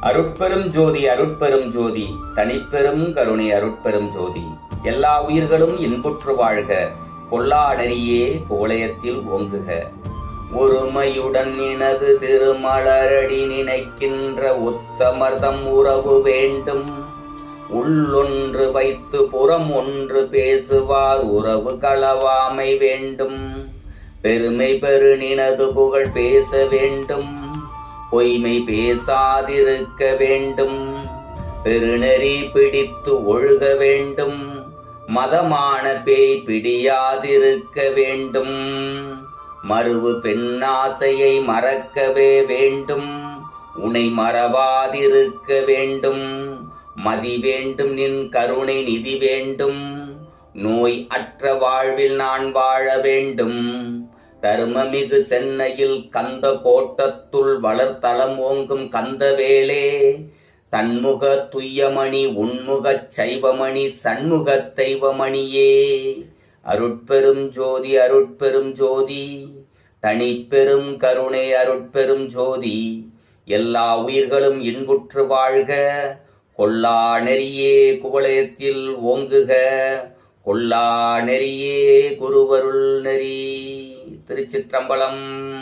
அருட்பெரும் ஜோதி அருட்பெரும் ஜோதி தனிப்பெரும் கருணை அருட்பெரும் ஜோதி. எல்லா உயிர்களும் இன்புற்று வாழ்க, கொல்லா நெறியே கோலயத்தில் ஓங்குக. ஒருமையுடன் இனது திருமலரடி நினைக்கின்ற உத்தமர்தம் உறவு வேண்டும். உள்ளொன்று வைத்து புறம் ஒன்று பேசுவார் உறவு களவாமை வேண்டும். பெருமை பெரு நினது புகழ் பேச வேண்டும், பொய்மை பேசாதிருக்க வேண்டும். பெருநெறி பிடித்து ஒழுக வேண்டும், மதமான பேய் பிடியாதிருக்க வேண்டும். மறுவு பெண்ணாசையை மறக்கவே வேண்டும், உனை மறவாதிருக்க வேண்டும். மதி வேண்டும், நின் கருணை நிதி வேண்டும், நோய் அற்ற வாழ்வில் நான் வாழ வேண்டும். தருமமிகு சென்னையில் கந்த கோட்டத்துள் வளர்த்தளம் ஓங்கும் கந்தவேளே, தன்முக துய்யமணி உன்முகச் சைவமணி சண்முகத் தெய்வமணியே. அருட்பெரும் ஜோதி அருட்பெரும் ஜோதி தனிப்பெரும் கருணை அருட்பெரும் ஜோதி. எல்லா உயிர்களும் இன்புற்று வாழ்க, கொல்லா நெறியே குவலயத்தில் ஓங்குக. கொல்லா நெறியே குருவருள் நெறி. திருச்சிற்றம்பலம்.